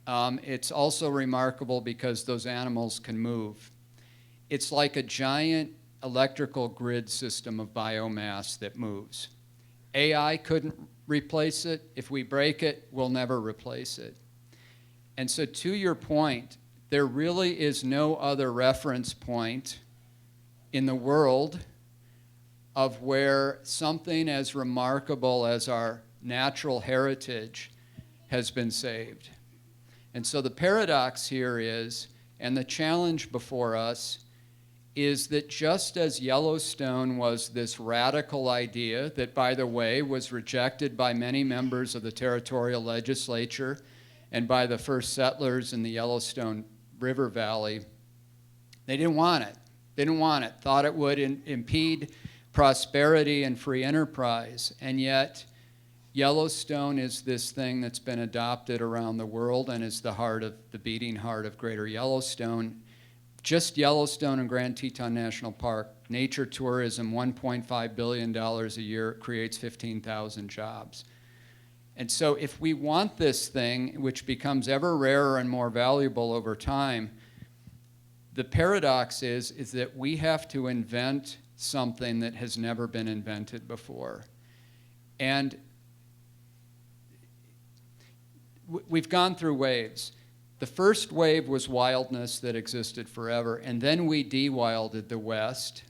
It's also remarkable because those animals can move. It's like a giant electrical grid system of biomass that moves. AI couldn't replace it. If we break it, we'll never replace it. And so to your point, there really is no other reference point in the world of where something as remarkable as our natural heritage has been saved. And so the paradox here is, and the challenge before us, is that just as Yellowstone was this radical idea that, by the way, was rejected by many members of the territorial legislature and by the first settlers in the Yellowstone River Valley, they didn't want it. They didn't want it, thought it would impede prosperity and free enterprise. And yet, Yellowstone is this thing that's been adopted around the world and is the beating heart of Greater Yellowstone. Just Yellowstone and Grand Teton National Park, nature tourism, $1.5 billion a year, creates 15,000 jobs. And so if we want this thing, which becomes ever rarer and more valuable over time, the paradox is that we have to invent something that has never been invented before. And we've gone through waves. The first wave was wildness that existed forever, and then we de-wilded the West,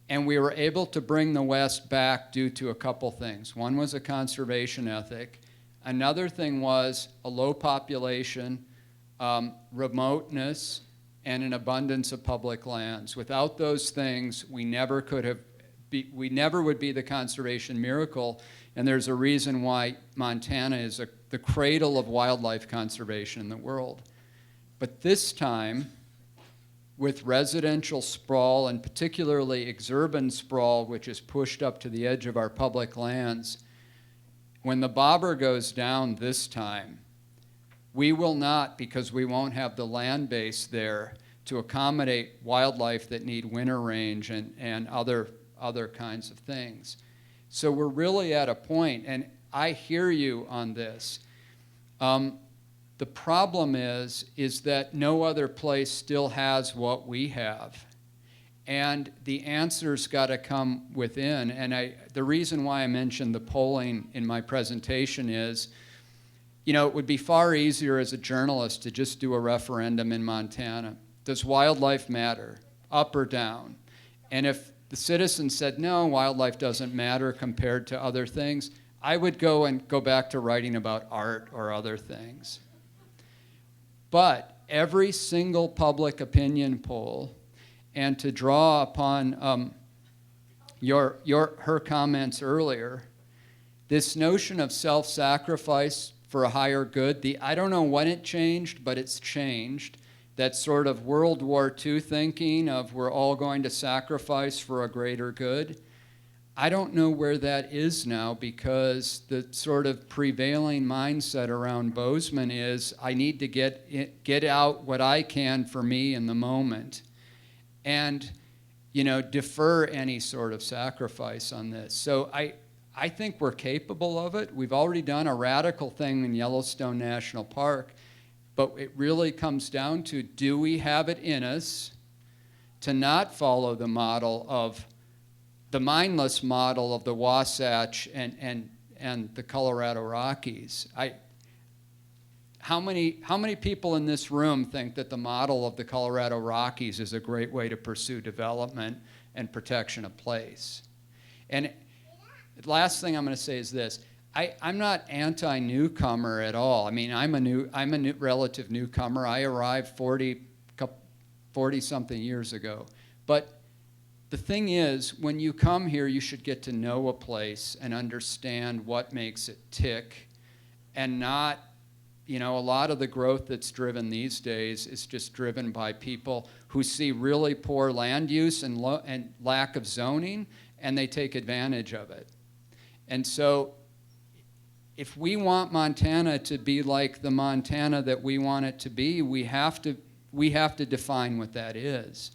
and we were able to bring the West back due to a couple things. One was a conservation ethic. Another thing was a low population, remoteness, and an abundance of public lands. Without those things, we never would be the conservation miracle, and there's a reason why Montana is the cradle of wildlife conservation in the world. But this time, with residential sprawl, and particularly exurban sprawl, which is pushed up to the edge of our public lands, when the bobber goes down this time, we will not, because we won't have the land base there to accommodate wildlife that need winter range and other kinds of things. So we're really at a point, and I hear you on this. The problem is that no other place still has what we have. And the answer's got to come within. And the reason why I mentioned the polling in my presentation is, it would be far easier as a journalist to just do a referendum in Montana. Does wildlife matter, up or down? And if the citizens said, no, wildlife doesn't matter compared to other things, I would go back to writing about art or other things. But every single public opinion poll, and to draw upon her comments earlier, this notion of self-sacrifice for a higher good, I don't know when it changed, but it's changed. That sort of World War II thinking of we're all going to sacrifice for a greater good. I don't know where that is now, because the sort of prevailing mindset around Bozeman is I need to get out what I can for me in the moment, and defer any sort of sacrifice on this. So I think we're capable of it. We've already done a radical thing in Yellowstone National Park, but it really comes down to, do we have it in us to not follow the model of the mindless model of the Wasatch and the Colorado Rockies? How many people in this room think that the model of the Colorado Rockies is a great way to pursue development and protection of place? And the last thing I'm going to say is this. I'm not anti-newcomer at all. I mean, I'm a relative newcomer. I arrived 40-something years ago. But the thing is, when you come here, you should get to know a place and understand what makes it tick, and not, a lot of the growth that's driven these days is just driven by people who see really poor land use and lack of zoning, and they take advantage of it. And so if we want Montana to be like the Montana that we want it to be, we have to define what that is.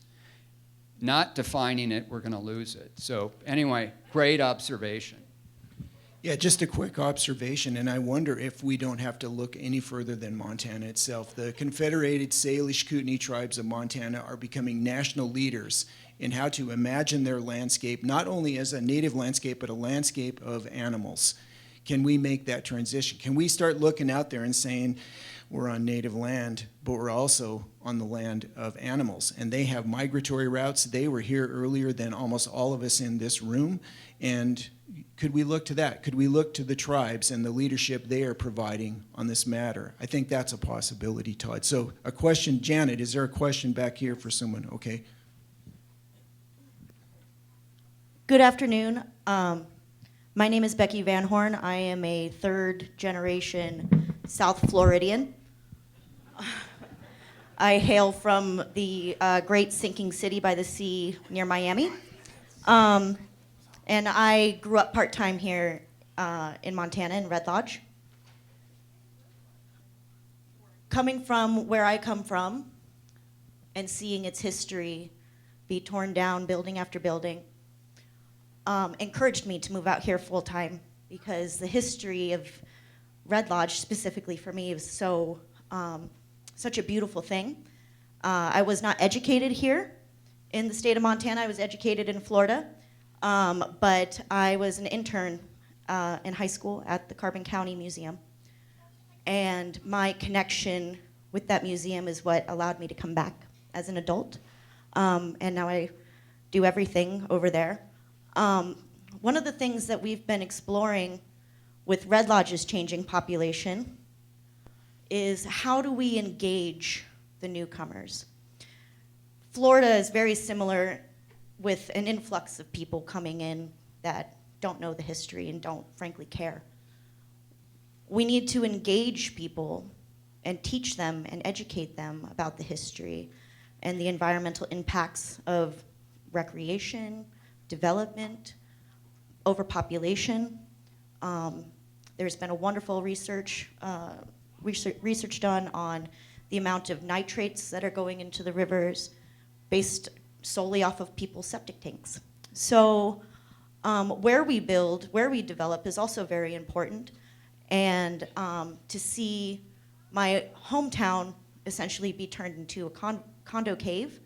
Not defining it, we're going to lose it. So anyway, great observation. Yeah, just a quick observation, and I wonder if we don't have to look any further than Montana itself. The Confederated Salish Kootenai tribes of Montana are becoming national leaders in how to imagine their landscape, not only as a native landscape, but a landscape of animals. Can we make that transition? Can we start looking out there and saying, we're on native land, but we're also on the land of animals, and they have migratory routes. They were here earlier than almost all of us in this room, and could we look to that? Could we look to the tribes and the leadership they are providing on this matter? I think that's a possibility, Todd. So a question, Janet, is there a question back here for someone? Okay. Good afternoon. My name is Becky Van Horn. I am a third generation South Floridian. I hail from the great sinking city by the sea near Miami. And I grew up part-time here in Montana in Red Lodge. Coming from where I come from and seeing its history be torn down building after building encouraged me to move out here full-time, because the history of Red Lodge, specifically for me, is such a beautiful thing. I was not educated here in the state of Montana. I was educated in Florida, but I was an intern in high school at the Carbon County Museum. And my connection with that museum is what allowed me to come back as an adult. And now I do everything over there. One of the things that we've been exploring with Red Lodge's changing population is, how do we engage the newcomers? Florida is very similar, with an influx of people coming in that don't know the history and don't frankly care. We need to engage people and teach them and educate them about the history and the environmental impacts of recreation, development, overpopulation. There's been a wonderful research done on the amount of nitrates that are going into the rivers based solely off of people's septic tanks. So where we build, where we develop is also very important. And to see my hometown essentially be turned into a condo cave,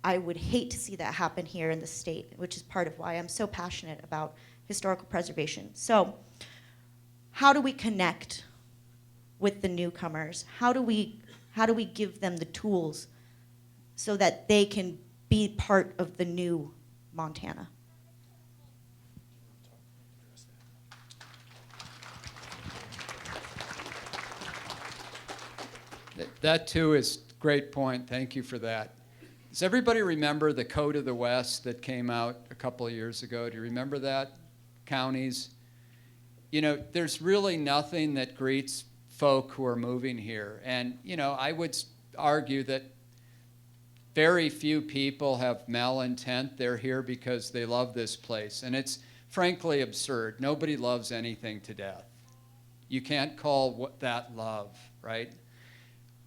I would hate to see that happen here in the state, which is part of why I'm so passionate about historical preservation. So how do we connect with the newcomers? How do we give them the tools so that they can be part of the new Montana? That too is a great point. Thank you for that. Does everybody remember the Code of the West that came out a couple of years ago? Do you remember that? Counties. You know, there's really nothing that greets folk who are moving here. And, you know, I would argue that very few people have malintent. They're here because they love this place. And it's frankly absurd. Nobody loves anything to death. You can't call that love, right?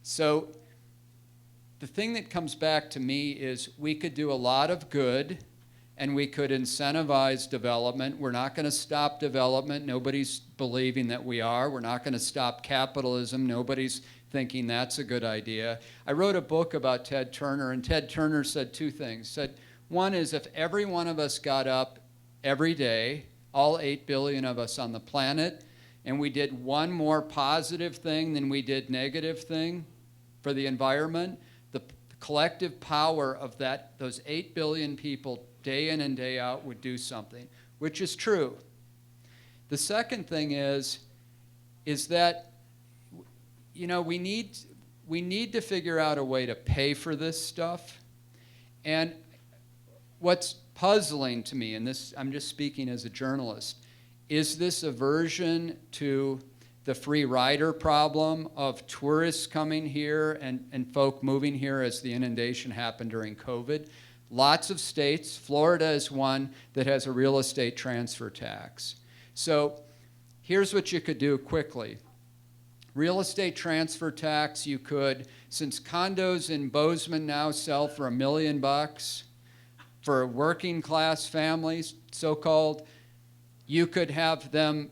So the thing that comes back to me is, we could do a lot of good and we could incentivize development. We're not going to stop development. Nobody's believing that we are. We're not going to stop capitalism. Nobody's thinking that's a good idea. I wrote a book about Ted Turner, and Ted Turner said two things. Said, one is, if every one of us got up every day, all 8 billion of us on the planet, and we did one more positive thing than we did negative thing for the environment, the collective power of those 8 billion people day in and day out would do something, which is true. The second thing is that, you know, we need to figure out a way to pay for this stuff. And what's puzzling to me, and this, I'm just speaking as a journalist, is this aversion to the free rider problem of tourists coming here and folk moving here as the inundation happened during COVID. Lots of states, Florida is one, that has a real estate transfer tax. So here's what you could do quickly. Real estate transfer tax, you could, since condos in Bozeman now sell for $1 million for working class families, so-called, you could have them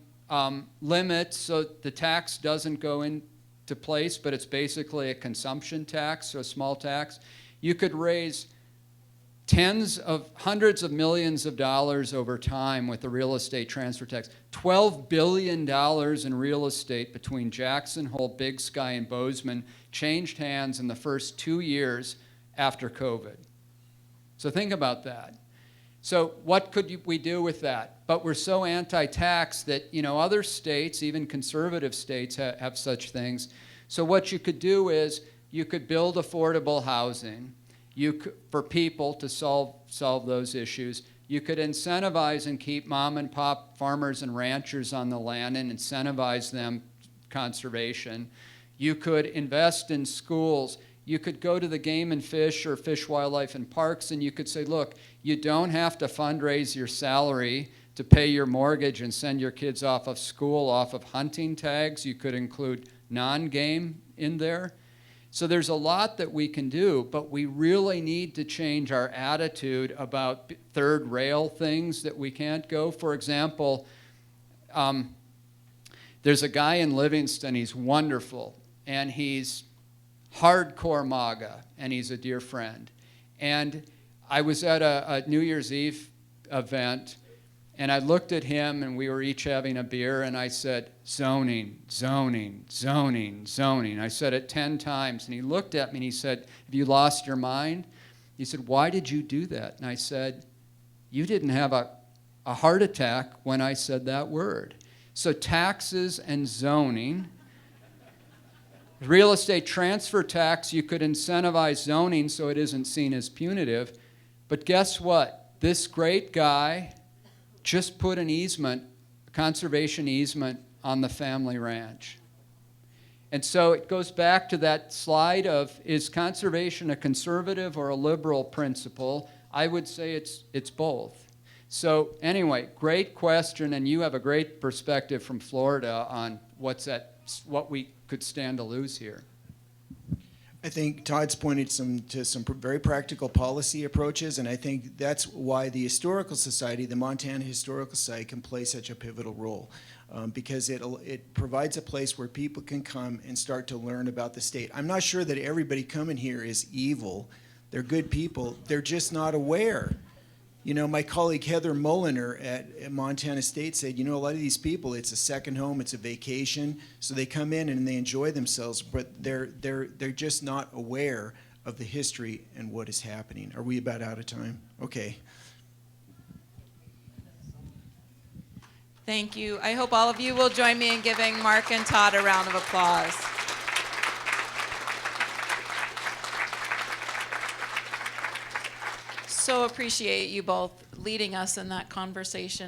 limit so the tax doesn't go into place, but it's basically a consumption tax, so a small tax. You could raise hundreds of millions of dollars over time with the real estate transfer tax. $12 billion in real estate between Jackson Hole, Big Sky, and Bozeman changed hands in the first 2 years after COVID. So think about that. So what could we do with that? But we're so anti-tax that, you know, other states, even conservative states, have such things. So what you could do is, you could build affordable housing. for people to solve those issues. You could incentivize and keep mom and pop farmers and ranchers on the land and incentivize them conservation. You could invest in schools. You could go to the Game and Fish or Fish, Wildlife, and Parks, and you could say, look, you don't have to fundraise your salary to pay your mortgage and send your kids off of school off of hunting tags. You could include non-game in there. So there's a lot that we can do, but we really need to change our attitude about third rail things that we can't go. For example, there's a guy in Livingston, he's wonderful, and he's hardcore MAGA, and he's a dear friend. And I was at a New Year's Eve event, and I looked at him, and we were each having a beer, and I said, zoning, zoning, zoning, zoning. I said it 10 times, and he looked at me, and he said, have you lost your mind? He said, why did you do that? And I said, you didn't have a heart attack when I said that word. So taxes and zoning. Real estate transfer tax, you could incentivize zoning so it isn't seen as punitive. But guess what? This great guy just put an easement, a conservation easement, on the family ranch. And so it goes back to that slide of, is conservation a conservative or a liberal principle? I would say it's both. So anyway, great question, and you have a great perspective from Florida on what we could stand to lose here. I think Todd's pointed to some very practical policy approaches, and I think that's why the Historical Society, the Montana Historical Society, can play such a pivotal role, because it provides a place where people can come and start to learn about the state. I'm not sure that everybody coming here is evil. They're good people. They're just not aware. You know, my colleague Heather Mulliner at Montana State said, you know, a lot of these people, it's a second home, it's a vacation, so they come in and they enjoy themselves, but they're just not aware of the history and what is happening. Are we about out of time? Okay. Thank you. I hope all of you will join me in giving Mark and Todd a round of applause. So appreciate you both leading us in that conversation.